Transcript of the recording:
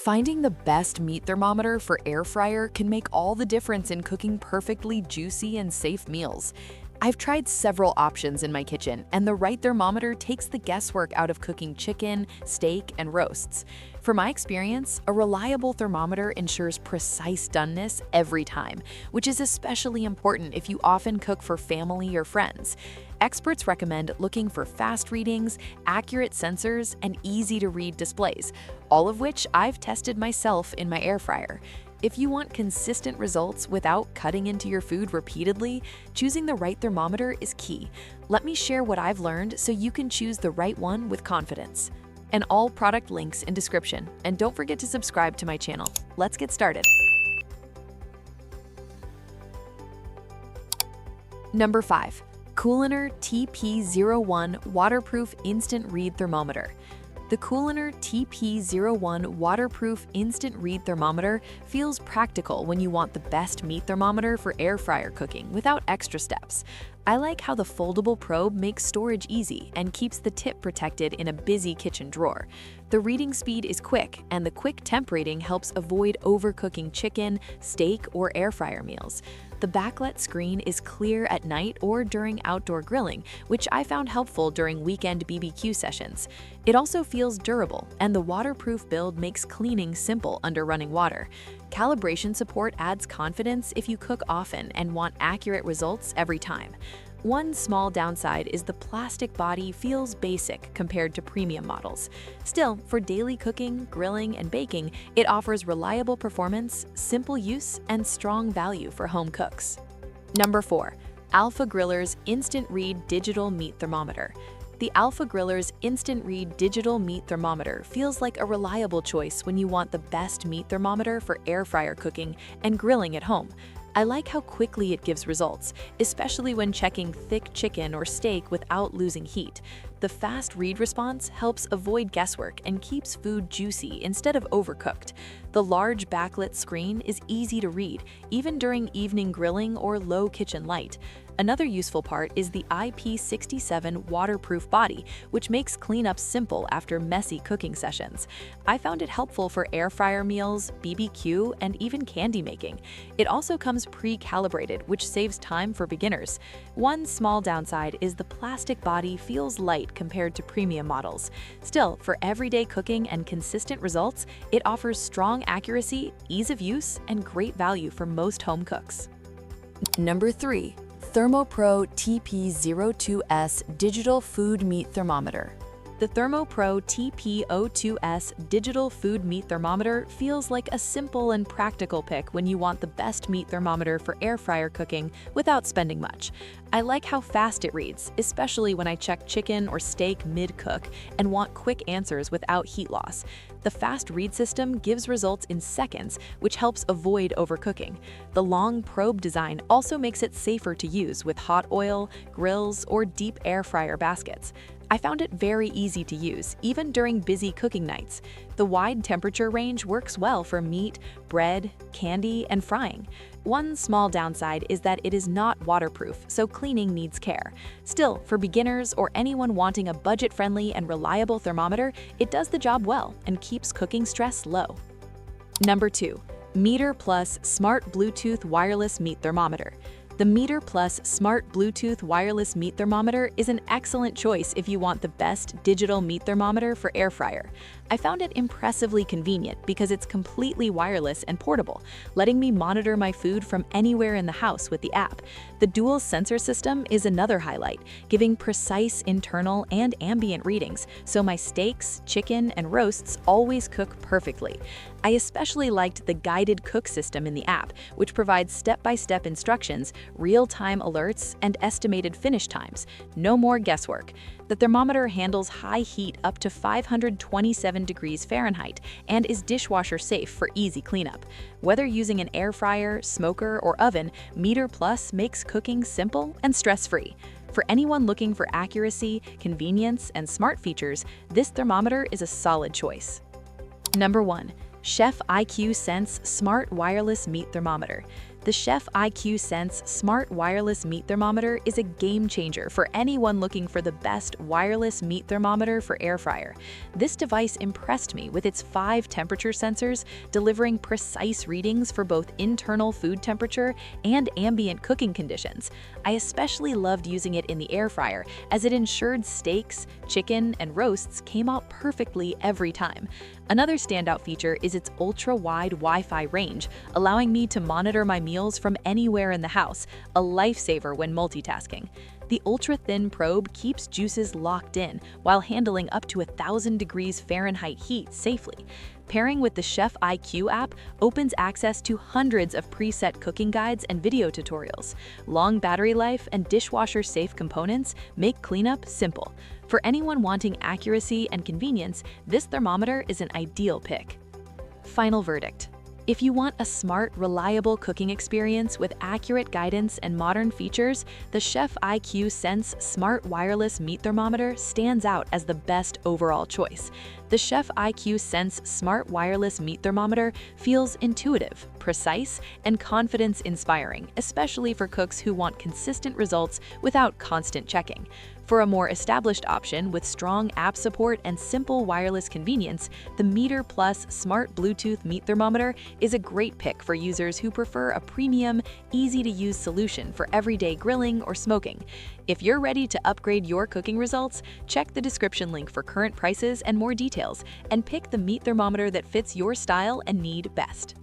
Finding the best meat thermometer for air fryer can make all the difference in cooking perfectly juicy and safe meals. I've tried several options in my kitchen, and the right thermometer takes the guesswork out of cooking chicken, steak, and roasts. From my experience, a reliable thermometer ensures precise doneness every time, which is especially important if you often cook for family or friends. Experts recommend looking for fast readings, accurate sensors, and easy-to-read displays, all of which I've tested myself in my air fryer. If you want consistent results without cutting into your food repeatedly, choosing the right thermometer is key. Let me share what I've learned so you can choose the right one with confidence. And all product links in description. And don't forget to subscribe to my channel. Let's get started. Number 5. Cooler TP01 Waterproof Instant Read Thermometer. The Cooler TP01 Waterproof Instant Read Thermometer feels practical when you want the best meat thermometer for air fryer cooking without extra steps. I like how the foldable probe makes storage easy and keeps the tip protected in a busy kitchen drawer. The reading speed is quick, and the quick temp rating helps avoid overcooking chicken, steak, or air fryer meals. The backlit screen is clear at night or during outdoor grilling, which I found helpful during weekend BBQ sessions. It also feels durable, and the waterproof build makes cleaning simple under running water. Calibration support adds confidence if you cook often and want accurate results every time. One small downside is the plastic body feels basic compared to premium models. Still, for daily cooking, grilling, and baking, it offers reliable performance, simple use, and strong value for home cooks. Number 4. Alpha Griller's Instant Read Digital Meat Thermometer. The Alpha Griller's Instant Read Digital Meat Thermometer feels like a reliable choice when you want the best meat thermometer for air fryer cooking and grilling at home. I like how quickly it gives results, especially when checking thick chicken or steak without losing heat. The fast read response helps avoid guesswork and keeps food juicy instead of overcooked. The large backlit screen is easy to read, even during evening grilling or low kitchen light. Another useful part is the IP67 waterproof body, which makes cleanup simple after messy cooking sessions. I found it helpful for air fryer meals, BBQ, and even candy making. It also comes pre-calibrated, which saves time for beginners. One small downside is the plastic body feels light compared to premium models. Still, for everyday cooking and consistent results, it offers strong accuracy, ease of use, and great value for most home cooks. Number 3. ThermoPro TP02S Digital Food Meat Thermometer. The ThermoPro TP02S Digital Food Meat Thermometer feels like a simple and practical pick when you want the best meat thermometer for air fryer cooking without spending much. I like how fast it reads, especially when I check chicken or steak mid-cook and want quick answers without heat loss. The fast read system gives results in seconds, which helps avoid overcooking. The long probe design also makes it safer to use with hot oil, grills, or deep air fryer baskets. I found it very easy to use, even during busy cooking nights. The wide temperature range works well for meat, bread, candy, and frying. One small downside is that it is not waterproof, so cleaning needs care. Still, for beginners or anyone wanting a budget-friendly and reliable thermometer, it does the job well and keeps cooking stress low. Number 2. Meter Plus Smart Bluetooth Wireless Meat Thermometer. The Meter Plus Smart Bluetooth Wireless Meat Thermometer is an excellent choice if you want the best digital meat thermometer for air fryer. I found it impressively convenient because it's completely wireless and portable, letting me monitor my food from anywhere in the house with the app. The dual sensor system is another highlight, giving precise internal and ambient readings, so my steaks, chicken, and roasts always cook perfectly. I especially liked the guided cook system in the app, which provides step-by-step instructions, real-time alerts, and estimated finish times. No more guesswork. The thermometer handles high heat up to 527 degrees Fahrenheit and is dishwasher safe for easy cleanup. Whether using an air fryer, smoker, or oven, Meter Plus makes cooking simple and stress-free. For anyone looking for accuracy, convenience, and smart features, this thermometer is a solid choice. Number 1. Chef IQ Sense Smart Wireless Meat Thermometer. The Chef IQ Sense Smart Wireless Meat Thermometer is a game changer for anyone looking for the best wireless meat thermometer for air fryer. This device impressed me with its 5 temperature sensors, delivering precise readings for both internal food temperature and ambient cooking conditions. I especially loved using it in the air fryer as it ensured steaks, chicken, and roasts came out perfectly every time. Another standout feature is its ultra-wide Wi-Fi range, allowing me to monitor my meals from anywhere in the house, a lifesaver when multitasking. The ultra-thin probe keeps juices locked in while handling up to 1,000 degrees Fahrenheit heat safely. Pairing with the Chef IQ app opens access to hundreds of preset cooking guides and video tutorials. Long battery life and dishwasher-safe components make cleanup simple. For anyone wanting accuracy and convenience, this thermometer is an ideal pick. Final verdict. If you want a smart, reliable cooking experience with accurate guidance and modern features, the Chef IQ Sense Smart Wireless Meat Thermometer stands out as the best overall choice. The Chef IQ Sense Smart Wireless Meat Thermometer feels intuitive, precise, and confidence-inspiring, especially for cooks who want consistent results without constant checking. For a more established option with strong app support and simple wireless convenience, the Meter Plus Smart Bluetooth Meat Thermometer is a great pick for users who prefer a premium, easy-to-use solution for everyday grilling or smoking. If you're ready to upgrade your cooking results, check the description link for current prices and more details, and pick the meat thermometer that fits your style and need best.